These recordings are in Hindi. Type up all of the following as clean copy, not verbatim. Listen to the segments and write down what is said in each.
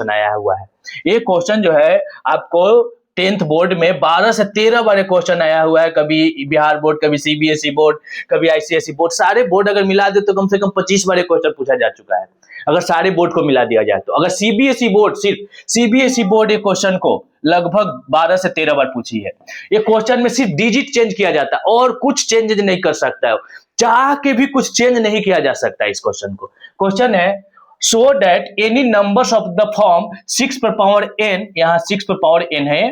क्वेश्चन आया हुआ है। ये क्वेश्चन जो है आपको 10th बोर्ड में 12 से 13 बार क्वेश्चन आया हुआ है। कभी बिहार बोर्ड, कभी सीबीएसई बोर्ड, कभी आईसीएसई बोर्ड, सारे बोर्ड अगर मिला दे तो कम से कम 25 बार क्वेश्चन पूछा जा चुका है, अगर सारे बोर्ड को मिला दिया जाए तो। अगर सीबीएसई बोर्ड, सिर्फ सीबीएसई बोर्ड एक क्वेश्चन को लगभग 12 से 13 बार पूछी है। ये क्वेश्चन में सिर्फ डिजिट चेंज किया जाता है और कुछ चेंज नहीं कर सकता है, चाह के भी कुछ चेंज नहीं किया जा सकता है इस क्वेश्चन को। क्वेश्चन है so that any numbers of the form 6 per power n, यहाँ 6 per power n है,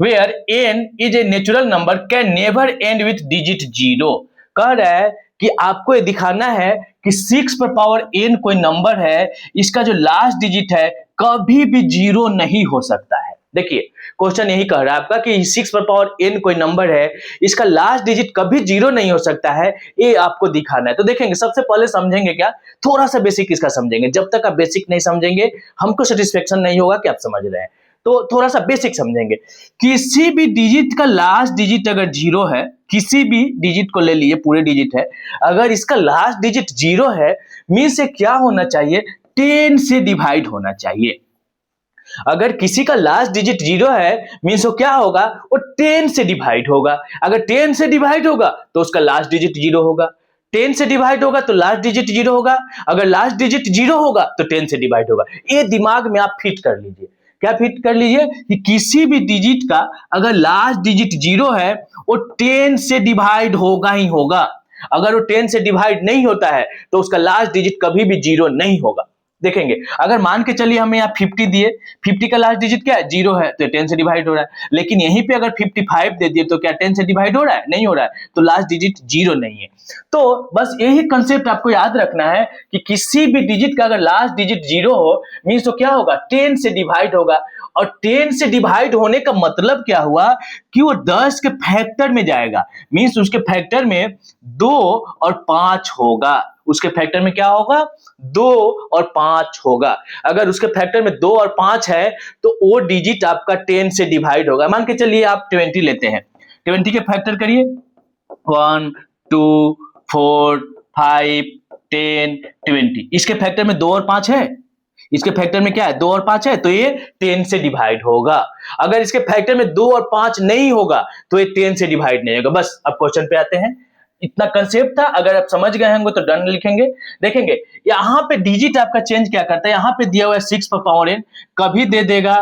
where n is a natural number can never end with digit 0। कह रहा है कि आपको ये दिखाना है कि 6 पर पावर n कोई नंबर है, इसका जो लास्ट डिजिट है कभी भी 0 नहीं हो सकता है। देखिए क्वेश्चन यही कह रहा है आपका कि 6 पर पावर n कोई नंबर है, इसका लास्ट डिजिट कभी 0 नहीं हो सकता है, ये आपको दिखाना है। तो देखेंगे सबसे पहले समझेंगे क्या, थोड़ा सा बेसिक इसका समझेंगे। जब तक आप बेसिक नहीं समझेंगे हमको सेटिस्फेक्शन नहीं होगा कि आप समझ रहे हैं। तो थोड़ा सा बेसिक समझेंगे। किसी भी डिजिट का लास्ट डिजिट अगर 0 है, किसी भी डिजिट को ले लिए, पूरे डिजिट है, अगर इसका लास्ट डिजिट 0 है, मींस से क्या होना चाहिए, 10 से डिवाइड होना चाहिए। अगर किसी का लास्ट डिजिट 0 है मींस वो क्या होगा, वो 10 से डिवाइड होगा। अगर 10 से डिवाइड होगा तो उसका लास्ट डिजिट 0 होगा, 10 से डिवाइड होगा तो लास्ट डिजिट 0 होगा, अगर लास्ट डिजिट 0 होगा तो 10 से डिवाइड होगा। ये दिमाग में आप फिट कर लीजिए। क्या फिट कर लीजिए कि किसी भी डिजिट का अगर लास्ट डिजिट 0 है वो 10 से डिवाइड होगा ही होगा। अगर वो 10 से डिवाइड नहीं होता है तो उसका लास्ट डिजिट कभी भी 0 नहीं होगा। देखेंगे अगर मान के चलिए हमें यहाँ 50 दिए, 50 का लास्ट डिजिट क्या है, 0 है, तो 10 से डिवाइड हो रहा है। लेकिन यहीं पे अगर 55 दे दिए तो क्या 10 से डिवाइड हो रहा है, नहीं हो रहा है, तो लास्ट डिजिट 0 नहीं है। तो बस यही कंसेप्ट आपको याद रखना है कि किसी भी डिजिट का अगर लास्ट डिजिट 0 हो मींस तो क्या होगा, 10 से डिवाइड होगा। और 10 से डिवाइड होने का मतलब क्या हुआ कि वो 10 के फैक्टर में जाएगा, मींस उसके फैक्टर में 2 और 5 होगा। उसके फैक्टर में क्या होगा, 2 और 5 होगा। अगर उसके फैक्टर में 2 और 5 है तो वो डिजिट आपका 10 से डिवाइड होगा। मान के चलिए आप 20 लेते हैं, 20 के फैक्टर करिए, 1 2 4 5 10 20। इसके फैक्टर में 2 और 5 है, इसके फैक्टर में क्या है, 2 और 5 है, तो ये 10 से डिवाइड होगा। अगर इसके फैक्टर में 2 और 5 नहीं होगा तो ये 10 से डिवाइड नहीं होगा। बस अब क्वेश्चन पे आते हैं। इतना कंसेप्ट था, अगर आप समझ गए होंगे तो डन लिखेंगे। देखेंगे यहां पे डिजिट आपका चेंज क्या करता है, यहां पे दिया हुआ है 6 पर पावर n, कभी दे देगा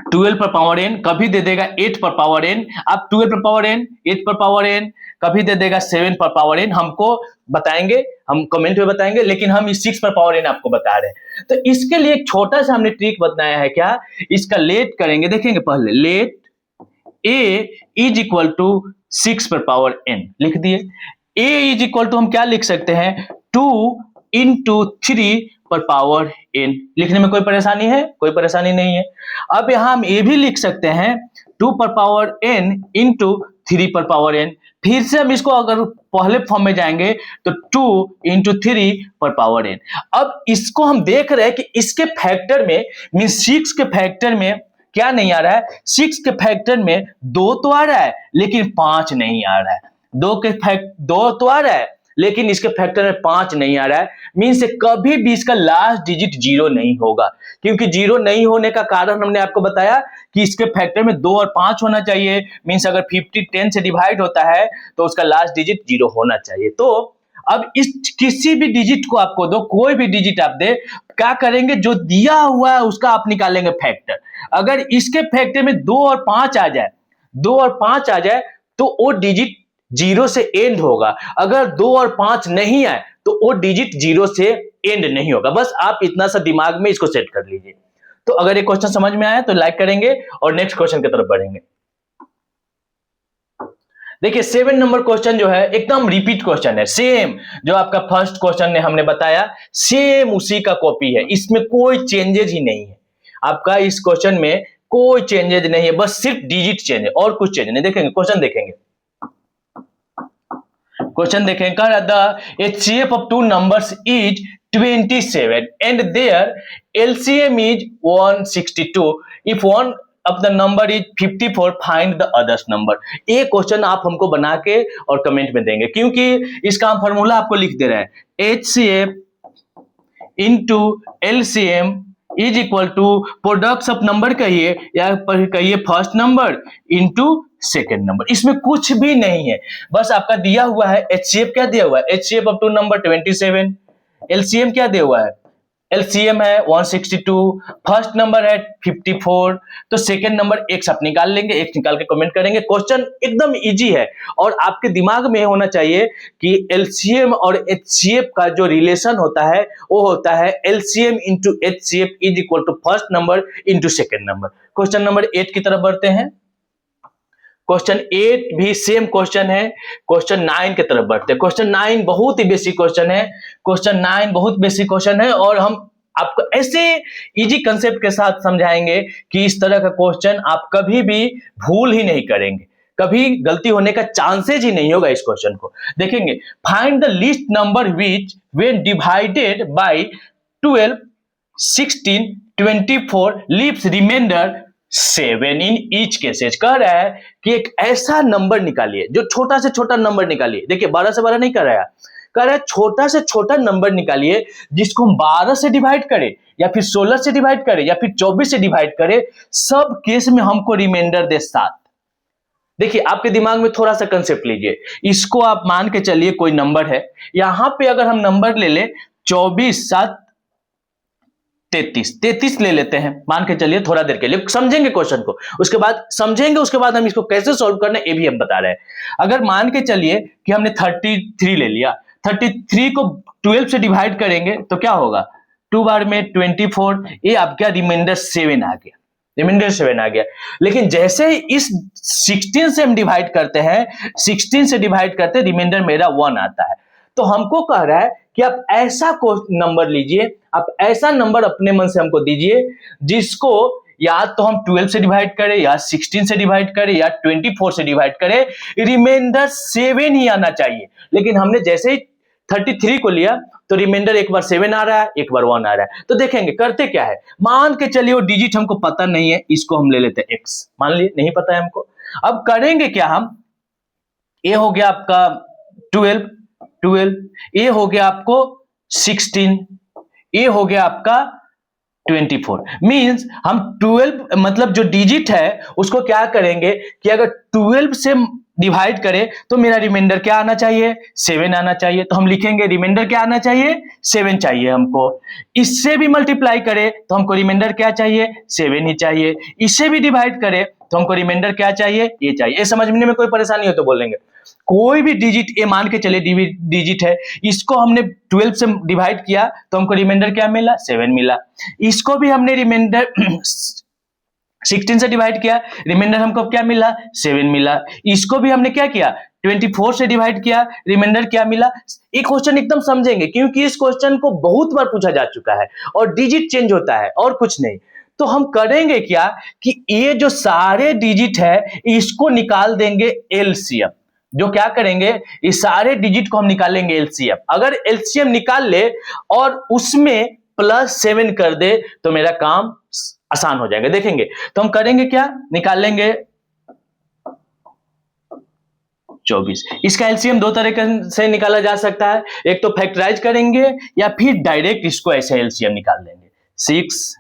12 पर पावर n, कभी दे देगा 8 पर पावर n। अब 12 पर पावर n, 8 पर पावर n, कभी दे देगा 7 पर पावर n। हमको बताएंगे, हम कमेंट में बताएंगे, लेकिन हम इस 6 पर पावर n आपको बता रहे हैं। तो इसके लिए एक छोटा सा हमने ट्रिक बताया है। क्या, इसका लेट करेंगे। देखेंगे पहले, let a is equal to 6 पर पावर n लिख दिए। a इज इक्वल टू हम क्या लिख सकते हैं, 2 इंटू 3 पर पावर n। लिखने में कोई परेशानी है, कोई परेशानी नहीं है। अब यहां हम ये भी लिख सकते हैं 2 पर पावर n इंटू 3 पर पावर n। फिर से हम इसको अगर पहले फॉर्म में जाएंगे तो 2 इंटू 3 पर पावर n। अब इसको हम देख रहे हैं कि इसके फैक्टर में मींस 6 के फैक्टर में क्या नहीं आ रहा है, 6 के फैक्टर में 2 तो आ रहा है लेकिन 5 नहीं आ रहा है। 2 तो आ रहा है लेकिन इसके फैक्टर में 5 नहीं आ रहा है, मींस कभी भी इसका लास्ट डिजिट 0 नहीं होगा। क्योंकि 0 नहीं होने का कारण हमने आपको बताया कि इसके फैक्टर में 2 और 5 होना चाहिए, मींस अगर 50 10 से डिवाइड होता है तो उसका लास्ट डिजिट 0 होना चाहिए। तो अब इस किसी भी डिजिट को आपको दो, कोई भी डिजिट आप दे, क्या करेंगे, जो दिया हुआ है उसका आप निकालेंगे फैक्टर। अगर इसके फैक्टर में 2 और 5 आ जाए, 2 और 5 आ जाए तो वो डिजिट 0 से एंड होगा। अगर 2 और 5 नहीं आए तो वो डिजिट 0 से एंड नहीं होगा। बस आप इतना सा दिमाग में इसको सेट कर लीजिए। तो अगर ये क्वेश्चन समझ में आया तो लाइक करेंगे और नेक्स्ट क्वेश्चन की तरफ बढ़ेंगे। देखिए 7 नंबर क्वेश्चन जो है एकदम रिपीट क्वेश्चन है, सेम जो आपका फर्स्ट क्वेश्चन ने हमने बताया सेम उसी का कॉपी है, इसमें कोई चेंजेज ही नहीं है। आपका इस क्वेश्चन में कोई चेंजेज नहीं है, बस सिर्फ डिजिट चेंज है और कुछ चेंज नहीं। देखेंगे क्वेश्चन, देखेंगे क्वेश्चन देखेंगे, the HCF of two numbers is 27 and their LCM is 162. If one of the number is 54, find the others number। ये क्वेश्चन आप हमको बना के और कमेंट में देंगे, क्योंकि इसका हम फॉर्मूला आपको लिख दे रहे हैं, HCF into LCM is equal to products of number कहिए या कहिए first number into second number. इसमें कुछ भी नहीं है, बस आपका दिया हुआ है एचसीएफ। क्या दिया हुआ है? HCF of two number 27। LCM क्या दिया हुआ है? एलसीएम है 162, फर्स्ट नंबर है 54, तो सेकंड नंबर एक्स आप निकाल लेंगे, एक्स निकाल के कमेंट करेंगे। क्वेश्चन एकदम इजी है और आपके दिमाग में होना चाहिए कि एलसीएम और एचसीएफ का जो रिलेशन होता है वो होता है LCM into HCF is equal to first number into second number. Question number 8 की तरफ बढ़ते हैं। क्वेश्चन 8 भी सेम क्वेश्चन है। क्वेश्चन 9 की तरफ बढ़ते हैं। क्वेश्चन 9 बहुत ही बेसिक क्वेश्चन है। क्वेश्चन 9 बहुत बेसिक क्वेश्चन है और हम आपको ऐसे इजी कंसेप्ट के साथ समझाएंगे कि इस तरह का क्वेश्चन आप कभी भी भूल ही नहीं करेंगे, कभी गलती होने का चांसेज ही नहीं होगा। इस क्वेश्चन को देखेंगे, find the least number which when divided by 12, 16, 24 leaves remainder 7 in each cases. कह रहा है कि एक ऐसा नंबर निकालिए, जो छोटा से छोटा नंबर निकालिए। देखिए 12 से 12 नहीं कर रहा है, कह रहा है छोटा से छोटा नंबर निकालिए जिसको हम 12 से डिवाइड करें या फिर 16 से डिवाइड करें या फिर 24 से डिवाइड करें, सब केस में हमको रिमाइंडर दे 7। देखिए आपके दिमाग में थोड़ा सा कंसेप्ट लीजिए, इसको आप मान के चलिए कोई नंबर है, यहां पे अगर हम नंबर ले ले 24 7 33 ले लेते हैं, मान के चलिए थोड़ा देर के लिए समझेंगे क्वेश्चन को, उसके बाद समझेंगे, उसके बाद हम इसको कैसे सॉल्व करना है ये भी हम बता रहे हैं। अगर मान के चलिए कि हमने 33 ले लिया, 33 को 12 से डिवाइड करेंगे तो क्या होगा? 2 बार में 24, ये आपका रिमाइंडर 7 आ गया, रिमाइंडर 7 आ गया। लेकिन जैसे ही इस 16 से हम डिवाइड करते हैं, 16 से डिवाइड करते हैं, रिमाइंडर मेरा 1 आता है। तो हमको कह रहा है कि आप ऐसा नंबर लीजिए, आप ऐसा नंबर अपने मन से हमको दीजिए जिसको या तो हम 12 से डिवाइड करें या 16 से डिवाइड करें या 24 से डिवाइड करें, रिमाइंडर 7 ही आना चाहिए। लेकिन हमने जैसे ही 33 को लिया तो रिमाइंडर एक बार 7 आ रहा है, एक बार 1 आ रहा है। तो देखेंगे करते क्या है, मान के चलिए वो डिजिट हमको पता नहीं है, इसको हम ले लेते हैं x, मान लिए नहीं पता है हमको। अब करेंगे क्या हम, ये हो गया आपका 12, ये हो गया आपको 16, ये हो गया आपका 24। मींस हम 12 मतलब जो डिजिट है उसको क्या करेंगे कि अगर 12 से डिवाइड करें तो मेरा रिमाइंडर क्या आना चाहिए? 7 आना चाहिए। तो हम लिखेंगे रिमाइंडर क्या आना चाहिए? 7 चाहिए हमको। इससे भी मल्टीप्लाई करें तो हमको रिमाइंडर क्या चाहिए? 7 ही चाहिए। इससे भी डिवाइड करें तो हमको रिमाइंडर क्या चाहिए? ये चाहिए। ये समझने में कोई परेशानी हो तो बोलेंगे। कोई भी डिजिट, ये मान के चले डिजिट है, इसको हमने 12 से डिवाइड किया तो हमको रिमाइंडर क्या मिला? 7 मिला। इसको भी हमने रिमाइंडर 16 से डिवाइड किया, रिमाइंडर हमको क्या मिला? 7 मिला। इसको भी हमने क्या किया? 24 से डिवाइड किया, रिमाइंडर क्या मिला? एक क्वेश्चन एकदम समझेंगे क्योंकि इस क्वेश्चन को बहुत बार पूछा जा चुका है और डिजिट चेंज होता है और कुछ नहीं। तो हम करेंगे क्या कि ये जो सारे डिजिट है इसको निकाल देंगे एलसीएम। जो क्या करेंगे, इस सारे डिजिट को हम निकालेंगे एलसीएम। अगर एलसीएम निकाल ले और उसमें +7 कर दे तो मेरा काम आसान हो जाएगा। देखेंगे तो हम करेंगे क्या, निकालेंगे 24। इसका एलसीएम दो तरीके से निकाला जा सकता है, एक तो फैक्टराइज करेंगे या फिर डायरेक्ट इसको ऐसे एलसीएम निकाल लेंगे। 6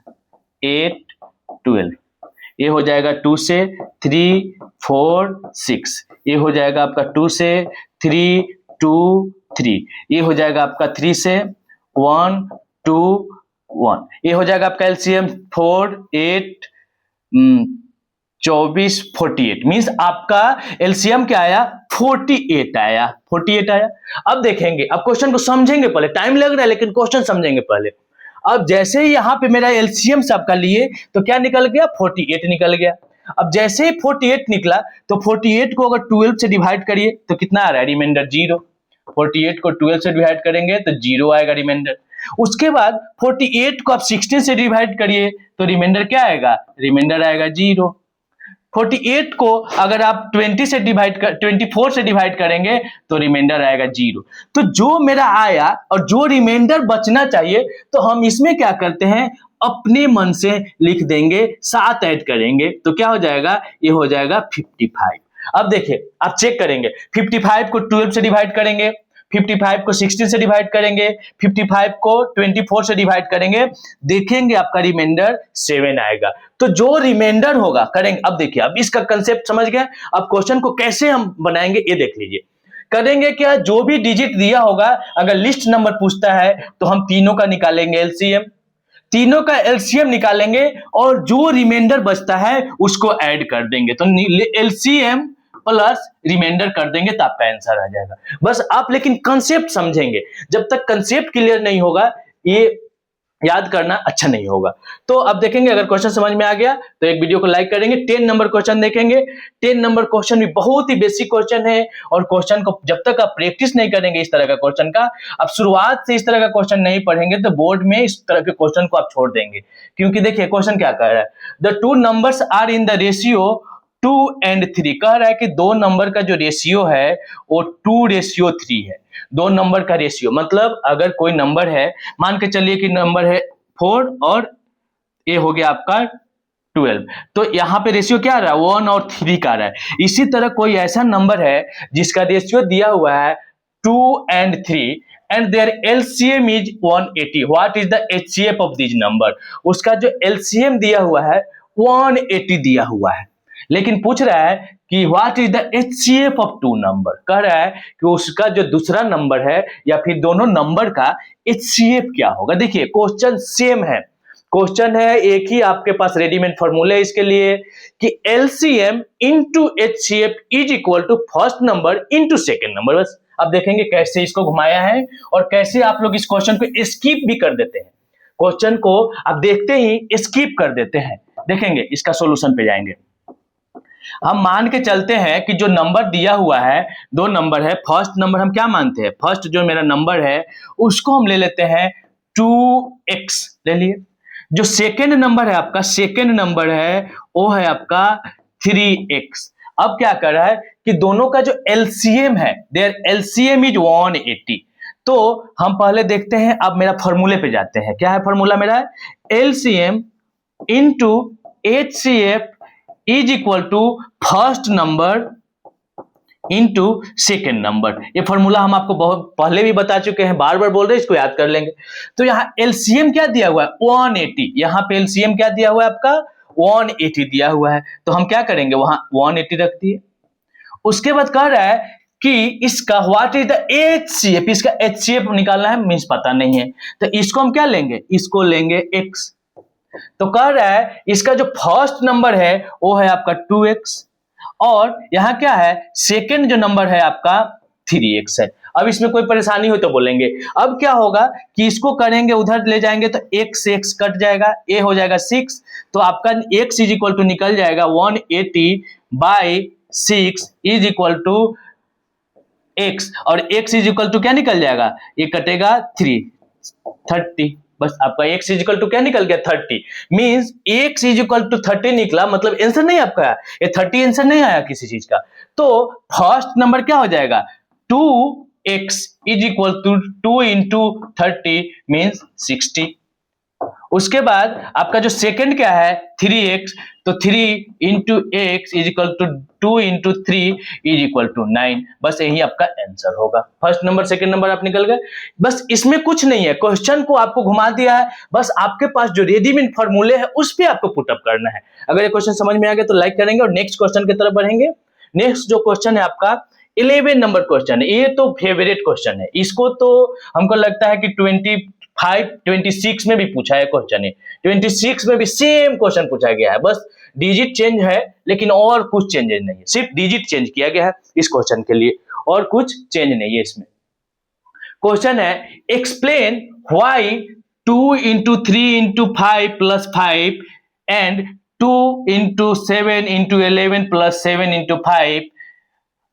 8 12, ये हो जाएगा 2 से 3 4 6, ये हो जाएगा आपका 2 से 3 2 3, ये हो जाएगा आपका 3 से 1 2 1, ये हो जाएगा आपका एलसीएम 4 8 24 48। मींस आपका एलसीएम क्या आया? 48 आया, 48 आया। अब देखेंगे, अब क्वेश्चन को समझेंगे, पहले टाइम लग रहा है लेकिन क्वेश्चन समझेंगे पहले। अब जैसे ही यहाँ पे मेरा एलसीएम सबका लिए तो क्या निकल गया? 48 निकल गया। अब जैसे ही 48 निकला तो 48 को अगर 12 से डिवाइड करिए तो कितना आ रहा है? रिमाइंडर 0। 48 को 12 से डिवाइड करेंगे तो 0 आएगा रिमाइंडर। उसके बाद 48 को आप 16 से डिवाइड करिए तो रिमाइंडर क्या आएगा? रिमाइंडर आएगा 0। 48 को अगर आप 24 से डिवाइड करेंगे तो रिमाइंडर आएगा 0। तो जो मेरा आया और जो रिमाइंडर बचना चाहिए तो हम इसमें क्या करते हैं, अपने मन से लिख देंगे, 7 ऐड करेंगे तो क्या हो जाएगा? ये हो जाएगा 55। अब देखिए आप चेक करेंगे, 55 को 12 से डिवाइड करेंगे, 55 को 16 से डिवाइड करेंगे, 55 को 24 से डिवाइड करेंगे, देखेंगे आपका रिमाइंडर 7 आएगा। तो जो रिमाइंडर होगा करेंगे, अब देखिए, अब इसका कंसेप्ट समझ गए। अब क्वेश्चन को कैसे हम बनाएंगे ये देख लीजिए। करेंगे क्या, जो भी डिजिट दिया होगा, अगर लिस्ट नंबर पूछता है तो हम तीनों का निकालेंगे एलसीएम, तीनों का एलसीएम निकालेंगे और जो रिमाइंडर बचता है उसको ऐड कर देंगे। तो एलसीएम प्लस रिमाइंडर कर देंगे तो आपका आंसर आ जाएगा। बस आप लेकिन कंसेप्ट समझेंगे, जब तक कंसेप्ट क्लियर नहीं होगा ये याद करना अच्छा नहीं होगा। तो अब देखेंगे, अगर क्वेश्चन समझ में आ गया तो एक वीडियो को लाइक करेंगे। 10 नंबर क्वेश्चन देखेंगे। 10 नंबर क्वेश्चन भी बहुत ही बेसिक क्वेश्चन है और क्वेश्चन को जब तक आप प्रैक्टिस नहीं करेंगे इस तरह का क्वेश्चन का, आप शुरुआत से इस तरह का क्वेश्चन नहीं पढ़ेंगे तो बोर्ड में इस तरह के क्वेश्चन को आप छोड़ देंगे। क्योंकि देखिए क्वेश्चन क्या कह रहा है, the two numbers are in the ratio 2 and 3। कह रहा है कि दो नंबर का जो रेशियो है वो 2:3 है। दो नंबर का रेशियो मतलब अगर कोई नंबर है, मान के चलिए कि नंबर है 4 और ये हो गया आपका 12, तो यहाँ पे रेशियो क्या आ रहा है, 1 और 3 का आ रहा है। इसी तरह कोई ऐसा नंबर है जिसका रेशियो दिया हुआ है 2 and 3 and their LCM is 180। What is the HCF of this number? उसका जो LCM दिया हुआ है 180 दिया हुआ है, लेकिन पूछ रहा है कि what is the HCF of two number. कह रहा है कि उसका जो दूसरा नंबर है या फिर दोनों नंबर का HCF क्या होगा। देखिए क्वेश्चन सेम है, क्वेश्चन है एक ही, आपके पास रेडीमेड फॉर्मूले इसके लिए कि LCM into HCF is equal to first number into second number. बस अब देखेंगे कैसे इसको घुमाया है और कैसे आप लोग इस क्वेश्चन को स्किप भी कर देते हैं। क्वेश्चन को आप देखते ही स्किप कर देते हैं। देखेंगे इसका सोल्यूशन पे जाएंगे। हम मान के चलते हैं कि जो नंबर दिया हुआ है, दो नंबर है, फर्स्ट नंबर हम क्या मानते हैं, फर्स्ट जो मेरा नंबर है उसको हम ले लेते हैं 2x ले लिए। जो सेकेंड नंबर है आपका, सेकेंड नंबर है वो है आपका 3x। अब क्या कर रहा है कि दोनों का जो एलसीएम है, देयर एलसीएम इज 180। तो हम पहले देखते हैं, अब मेरा फॉर्मूले पे जाते हैं। क्या है फॉर्मूला मेरा, LCM into HCF is equal to first number into second number. ये फॉर्मूला हम आपको बहुत पहले भी बता चुके हैं, बार बार बोल रहे हैं, इसको याद कर लेंगे। तो यहाँ एलसीएम क्या दिया हुआ है 180, यहाँ पे एलसीएम क्या दिया हुआ है आपका 180 दिया हुआ है। तो हम क्या करेंगे, वहां 180 रख दिए। उसके बाद कह रहा है कि इसका व्हाट इज द HCF, इसका HCF निकालना है, मीन्स पता नहीं है, तो इसको हम क्या लेंगे, इसको लेंगे x। तो कह रहा है इसका जो फर्स्ट नंबर है वो है आपका 2x और यहाँ क्या है, सेकेंड जो नंबर है आपका 3x है। अब इसमें कोई परेशानी हो तो बोलेंगे। अब क्या होगा कि इसको करेंगे, उधर ले जाएंगे तो x कट जाएगा, a हो जाएगा 6, तो आपका x इज इक्वल टू निकल जाएगा 180/6 इज इक्वल टू x, और x इज इक्वल टू क्या निकल जाएगा, ये कटेगा 30। बस आपका x इज इक्वल टू क्या निकल गया 30, means x is equal to 30 निकला, मतलब आंसर नहीं आपका, ये 30 आंसर नहीं आया किसी चीज का। तो फर्स्ट नंबर क्या हो जाएगा 2x is equal to 2 into 30 means 60। उसके बाद आपका जो सेकंड क्या है 3x, तो 3 into x is equal to 2 into 3 is equal to 9। बस यही आपका आंसर होगा। फर्स्ट नंबर सेकंड नंबर आप निकल गए। बस इसमें कुछ नहीं है, क्वेश्चन को आपको घुमा दिया है, बस आपके पास जो रेडीमेड फॉर्मूले है उस पर आपको पुटअप करना है। अगर ये क्वेश्चन समझ में आ गया तो लाइक करेंगे और नेक्स्ट क्वेश्चन की तरफ बढ़ेंगे। नेक्स्ट जो क्वेश्चन है आपका 11 नंबर क्वेश्चन है, ये तो फेवरेट क्वेश्चन है, इसको तो हमको लगता है कि 26 में भी पूछा है क्वेश्चन है, 26 में भी सेम क्वेश्चन पूछा गया है, बस डिजिट चेंज है लेकिन और कुछ चेंजेस नहीं है, सिर्फ डिजिट चेंज किया गया है इस क्वेश्चन के लिए, और कुछ चेंज नहीं है इसमें। क्वेश्चन है explain why 2 into 3 into 5 plus 5 and 2 into 7 into 11 plus 7 into 5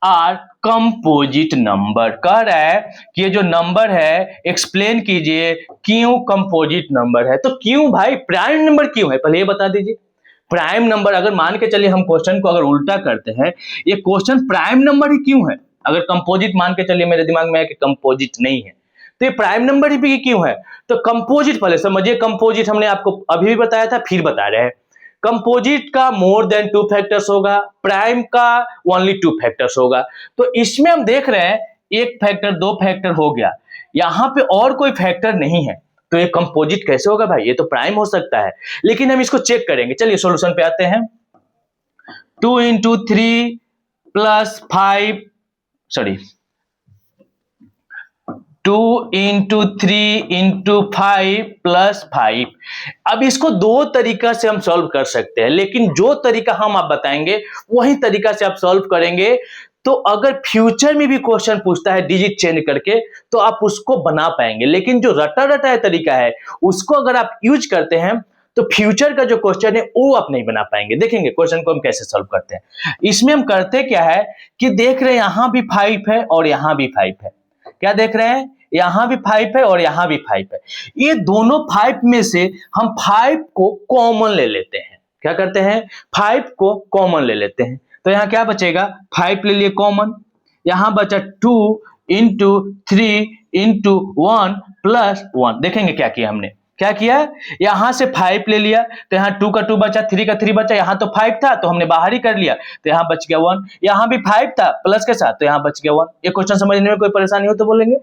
are composite number. कह रहा है कि ये जो नंबर है एक्सप्लेन कीजिए क्यों कंपोजिट नंबर है। तो क्यों भाई, प्राइम नंबर क्यों है, पहले ये बता दीजिए। प्राइम नंबर अगर मान के चलिए हम क्वेश्चन को अगर उल्टा करते हैं, ये क्वेश्चन प्राइम नंबर ही क्यों है। अगर कंपोजिट मान के चलिए, मेरे दिमाग में है कि कंपोजिट नहीं है, तो ये प्राइम नंबर ही भी क्यों है। तो कंपोजिट पहले समझिए, कंपोजिट हमने आपको अभी भी बताया था, फिर बता रहे हैं। कंपोजिट का मोर देन 2 फैक्टर्स होगा, प्राइम का ओनली 2 फैक्टर्स होगा। तो इसमें हम देख रहे हैं एक फैक्टर, दो फैक्टर हो गया, यहाँ पे और कोई फैक्टर नहीं है, तो ये कंपोजिट कैसे होगा भाई? ये तो प्राइम हो सकता है, लेकिन हम इसको चेक करेंगे। चलिए सॉल्यूशन पे आते हैं। 2 into 3 plus 5, sorry 2 into 3 into 5 plus 5। अब इसको दो तरीका से हम सॉल्व कर सकते हैं, लेकिन जो तरीका हम आप बताएंगे वही तरीका से आप सॉल्व करेंगे। तो अगर फ्यूचर में भी क्वेश्चन पूछता है डिजिट चेंज करके, तो आप उसको बना पाएंगे, लेकिन जो रटा रटा तरीका है उसको अगर आप यूज करते हैं तो फ्यूचर का जो क्वेश्चन है वो आप नहीं बना पाएंगे। देखेंगे क्वेश्चन को हम कैसे सॉल्व करते हैं। इसमें हम करते क्या है कि देख रहे हैं यहां भी 5 है और यहां भी 5 है। क्या देख रहे हैं? यहां भी 5 है और यहां भी 5 है। ये दोनों 5 में से हम 5 को कॉमन ले लेते हैं। क्या करते हैं? 5 को कॉमन ले लेते हैं। तो यहां क्या बचेगा? 5 ले लिए कॉमन, यहां बचा 2 इंटू 3 इंटू 1 प्लस 1। देखेंगे क्या किया हमने, क्या किया? यहां से 5 ले लिया तो यहां 2 का 2 बचा, 3 का 3 बचा, यहां तो 5 था तो हमने बाहर ही कर लिया, तो यहां बच गया 1। यहां भी 5 था प्लस के साथ, तो यहां बच गया 1। ये क्वेश्चन समझने में कोई परेशानी हो तो बोलेंगे।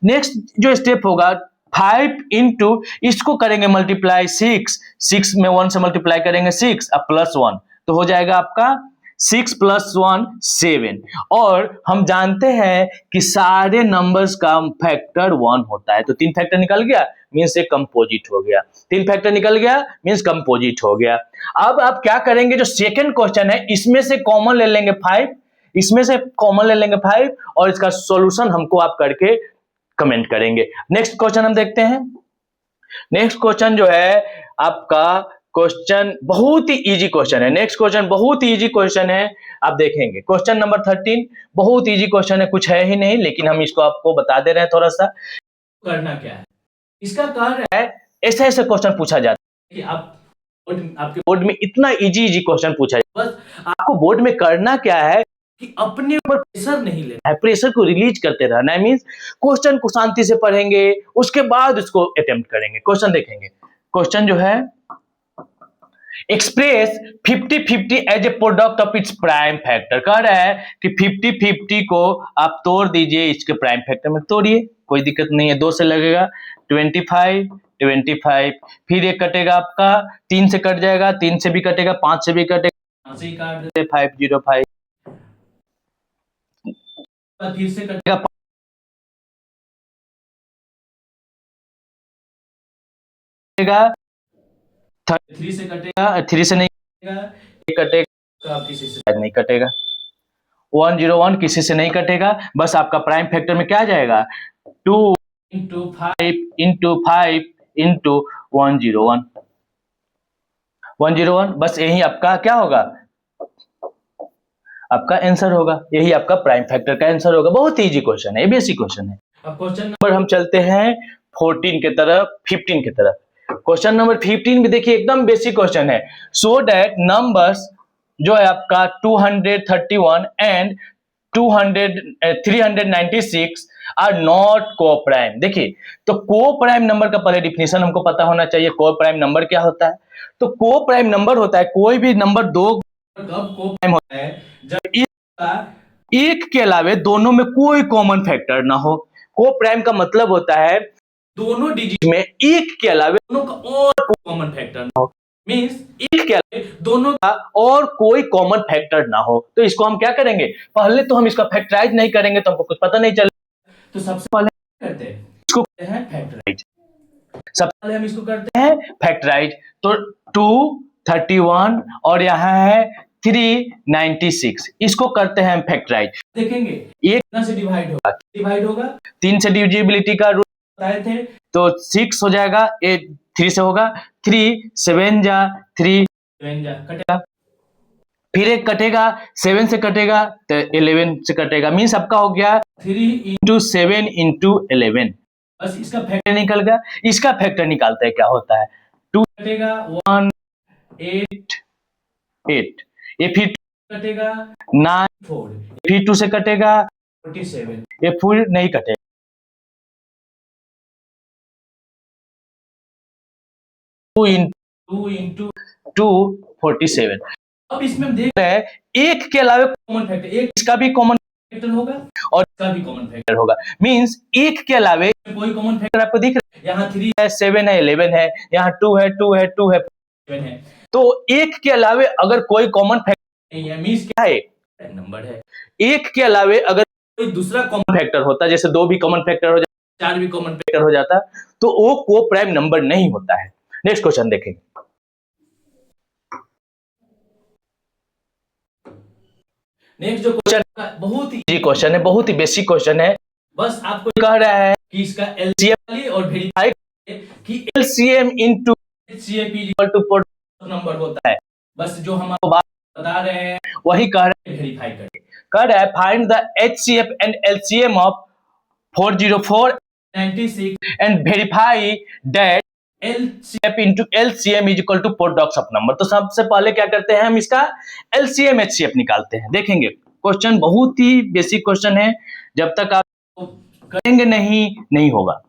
नेक्स्ट जो स्टेप होगा, 5 इंटू इसको करेंगे मल्टीप्लाई 6 में 1 से मल्टीप्लाई करेंगे 6 अब प्लस 1, तो हो जाएगा आपका 6 प्लस 1 7। और हम जानते हैं कि सारे नंबर्स का फैक्टर 1 होता है, तो 3 फैक्टर निकल गया मीन्स ये कंपोजिट हो गया। 3 फैक्टर निकल गया मीन्स कंपोजिट हो गया। अब आप क्या करेंगे, जो सेकंड क्वेश्चन है इसमें से कॉमन ले लेंगे 5, इसमें से कॉमन ले लेंगे 5 और इसका सॉल्यूशन हमको आप करके कमेंट करेंगे। नेक्स्ट क्वेश्चन हम देखते हैं। नेक्स्ट क्वेश्चन जो है आपका क्वेश्चन बहुत ही इजी क्वेश्चन है। नेक्स्ट क्वेश्चन बहुत ही इजी क्वेश्चन है, आप देखेंगे क्वेश्चन नंबर 13 बहुत इजी क्वेश्चन है, कुछ है ही नहीं, लेकिन हम इसको आपको बता दे रहे हैं थोड़ा सा। करना क्या है, इसका कार्य है ऐसे ऐसे क्वेश्चन पूछा जाता है कि आपके बोर्ड में इतना इजी इजी क्वेश्चन पूछा जाए। बस आपको बोर्ड में करना क्या है कि अपने ऊपर प्रेशर नहीं लेना है, प्रेशर को रिलीज करते रहना है। मींस क्वेश्चन को शांति से पढ़ेंगे, उसके बाद उसको अटेम्प्ट करेंगे। क्वेश्चन देखेंगे। क्वेश्चन जो है, express 50-50 as a product of its prime factor. कह रहा है कि 50-50 को आप तोड़ दीजिए, इसके प्राइम फैक्टर में तोड़िए, कोई दिक्कत नहीं है। 2 से लगेगा 25 25, फिर एक कटेगा आपका 3 से कट जाएगा, 3 से भी कटेगा, 5 से भी कटेगा, 5 से काट देते 505, फिर से कटेगा 3 से कटेगा, 3 से नहीं कटेगा, किसी से नहीं कटेगा, 101 किसी से नहीं कटेगा। बस आपका प्राइम फैक्टर में क्या आ जाएगा, 2 इंटू 5 इंटू 101, 101। बस यही आपका क्या होगा, आपका आंसर होगा। यही आपका प्राइम फैक्टर का आंसर होगा। बहुत इजी क्वेश्चन है, बेसिक क्वेश्चन है। अब क्वेश्चन नंबर हम चलते हैं 14 की तरफ, 15 की तरफ। क्वेश्चन नंबर 15 भी देखिए एकदम बेसिक क्वेश्चन है। सो दैट नंबर्स जो है आपका 231 एंड 396 आर नॉट को प्राइम। देखिए, तो को प्राइम नंबर का पहले डिफिनेशन हमको पता होना चाहिए। को प्राइम नंबर क्या होता है? तो को प्राइम नंबर होता है कोई भी नंबर दो को प्राइम होता है जब एक के अलावे दोनों में कोई कॉमन फैक्टर ना हो। को प्राइम का मतलब होता है दोनों डिजिट में एक के अलावे दोनों का और कॉमन फैक्टर ना हो। मींस एक के अलावे दोनों का और कोई कॉमन फैक्टर ना हो। तो इसको हम क्या करेंगे, पहले तो हम इसका फैक्टराइज नहीं करेंगे तो हमको कुछ पता नहीं चलेगा। तो सबसे पहले करते हैं इसको करते हैं फैक्टराइज। सबसे पहले हम इसको करते हैं फैक्टराइज। तो 231 और यहाँ है 396, इसको करते हैं हम फैक्टराइज। देखेंगे एक से डिवाइड होगा 3 से डिविजिबिलिटी का रूल बताए थे, तो 6 हो जाएगा, 8 3 से होगा, 3 7 जा 3 7 जा कटेगा, फिर एक कटेगा 7 से कटेगा तो 11 से कटेगा। मीन्स आपका हो गया 3 इंटू 7 इंटू 11। बस इसका फैक्टर निकल गया। इसका फैक्टर निकालते हैं क्या होता है, 2 कटेगा 1 8 8, ये फिर कटेगा 9 4, फिर 2 से कटेगा 47, ये फिर नहीं कटेगा, 2 इंटू 2 47। अब इसमें हम देख रहे हैं एक के अलावे कॉमन फैक्टर, एक इसका भी कॉमन फैक्टर होगा और इसका भी कॉमन फैक्टर होगा। मींस एक के अलावे कोई कॉमन फैक्टर आपको दिख रहा है? यहाँ 3 है, 7 है, 11 है, यहाँ 2 है, 2 है, 2 है, 7 है। तो एक के अलावे अगर कोई कॉमन फैक्टर नहीं है, मींस क्या है? नंबर है। एक के अलावे अगर कोई दूसरा कॉमन फैक्टर होता, जैसे 2 भी कॉमन फैक्टर हो जाता, 4 भी कॉमन फैक्टर हो जाता, तो वो को प्राइम नंबर नहीं होता है। नेक्स्ट क्वेश्चन देखेंगे। नेक्स्ट जो क्वेश्चन बहुत ही इजी क्वेश्चन है, बहुत ही बेसिक क्वेश्चन है। बस आपको कह रहा है कि इसका एलसीएम और वेरीफाई कि LCM into HCF equal to product number होता है। बस जो हम आपको बात बता रहे हैं वही कह रहे हैं, वेरीफाई करें। कह रहा है find the HCF and LCM of 404 96 and verify that LCF into LCM is equal to products of number। तो सबसे पहले क्या करते हैं, हम इसका LCM HCF निकालते हैं। देखेंगे क्वेश्चन बहुत ही बेसिक क्वेश्चन है, जब तक आप करेंगे नहीं होगा।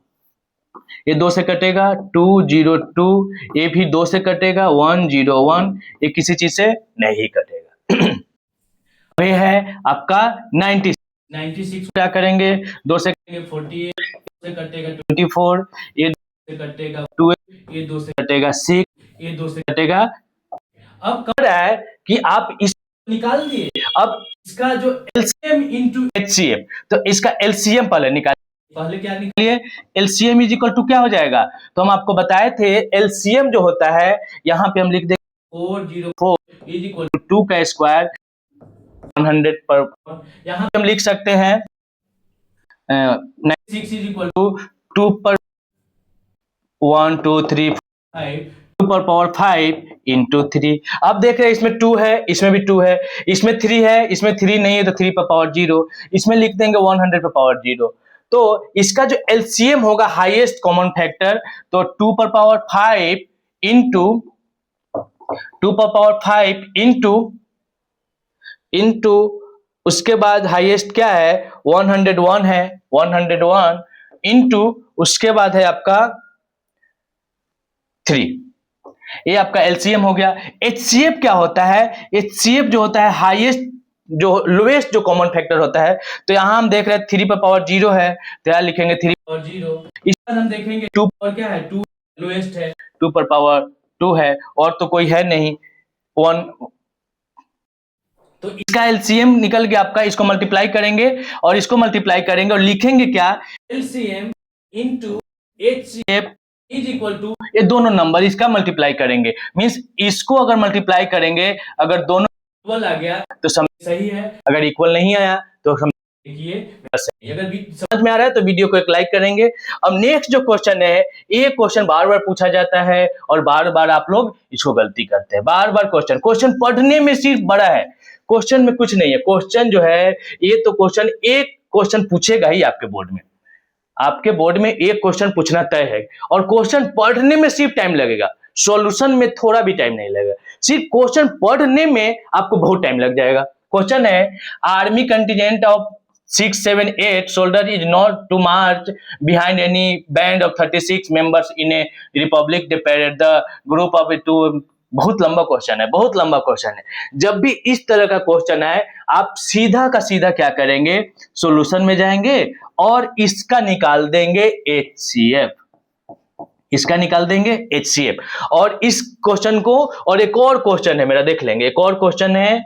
ये 2 से कटेगा 202, ये भी 2 से कटेगा 101, ये किसी चीज से नहीं कटेगा। ये है आपका 96 क्या करेंगे, 2 से कटेंगे 48, 2 से कटेगा 24, ये 2 से कटेगा 2, ये 2 से कटेगा 6, ये 2 से कटेगा। अब कह रहा है कि आप इस निकाल दिए, अब इसका जो LCM into HCF, तो इसका LCM पहले निकालिए। पहले क्या निकालिए, LCM इज इक्वल टू क्या हो जाएगा, तो हम आपको बताए थे LCM जो होता है, यहाँ पे हम लिख देंगे 404 इज इक्वल टू 2 का स्क्वायर 100 पर। यहाँ पे हम लिख सकते हैं 96 इज इक्वल टू 2 पर 1 2 3 5, 2 पर पावर 5 इंटू 3। अब देख रहे हैं इसमें 2 है, इसमें भी 2 है, इसमें 3 है, इसमें 3 नहीं है तो 3 पर पावर 0, इसमें लिख देंगे 100 पर पावर 0। तो इसका जो LCM होगा हाईएस्ट कॉमन फैक्टर, तो 2 पर पावर 5 इंटू 2 पर पावर 5 इंटू उसके बाद हाईएस्ट क्या है 101 है, 101 इंटू उसके बाद है आपका 3। ये आपका LCM हो गया। HCF क्या होता है, HCF जो होता है हाईएस्ट जो लोएस्ट जो कॉमन फैक्टर होता है, तो यहां हम देख रहे हैं 3 पर पावर 0 है, तो यहां लिखेंगे 3 पर 0। इस बार हम देखेंगे 2 पर क्या है, 2 लोएस्ट है, 2 पर पावर 2 है, और तो कोई है नहीं 1, तो इसका LCM निकल गया आपका। इसको मल्टीप्लाई करेंगे और इसको मल्टीप्लाई करेंगे और लिखेंगे क्या, LCM into HCF is equal to, ये दोनों नंबर इसका मल्टीप्लाई करेंगे। मींस इसको अगर मल्टीप्लाई करेंगे, अगर दोनों इक्वल आ गया तो सही है, अगर इक्वल नहीं आया तो देखिए सही। अगर समझ में आ रहा है तो वीडियो को एक लाइक करेंगे। अब नेक्स्ट जो क्वेश्चन है, ये क्वेश्चन बार बार पूछा जाता है और बार बार आप लोग इसको गलती करते हैं। बार बार क्वेश्चन पढ़ने में सिर्फ बड़ा है, क्वेश्चन में कुछ नहीं है। क्वेश्चन जो है ये तो क्वेश्चन एक क्वेश्चन पूछेगा ही आपके बोर्ड में, आपके बोर्ड में एक क्वेश्चन पूछना तय है, और क्वेश्चन पढ़ने में सिर्फ टाइम लगेगा, सॉल्यूशन में थोड़ा भी टाइम नहीं लगेगा। सिर्फ क्वेश्चन पढ़ने में आपको बहुत टाइम लग जाएगा। क्वेश्चन है army contingent of 6, 7, 8 soldier is not to march behind any band of 36 members in a Republic Day parade, the group of 2। बहुत लंबा क्वेश्चन है, बहुत लंबा क्वेश्चन है। जब भी इस तरह का क्वेश्चन आए, आप सीधा का सीधा क्या करेंगे, सॉल्यूशन में जाएंगे और इसका निकाल देंगे HCF, इसका निकाल देंगे HCF। और इस क्वेश्चन को, और एक और क्वेश्चन है मेरा, देख लेंगे। एक और क्वेश्चन है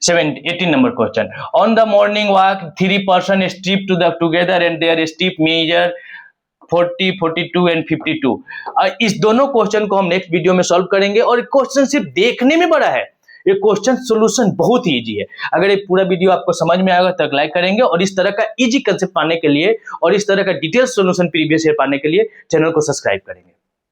18 नंबर question. On the morning walk 3 person step together and their step measure 40, 42 and 52। इस दोनों क्वेश्चन को हम नेक्स्ट वीडियो में सॉल्व करेंगे। और क्वेश्चन सिर्फ देखने में बड़ा है, ये क्वेश्चन सॉल्यूशन बहुत ही इजी है। अगर ये पूरा वीडियो आपको समझ में आएगा तो लाइक करेंगे, और इस तरह का इजी कंसेप्ट पाने के लिए और इस तरह का डिटेल सॉल्यूशन प्रीवियस ईयर पाने के लिए चैनल को सब्सक्राइब करेंगे।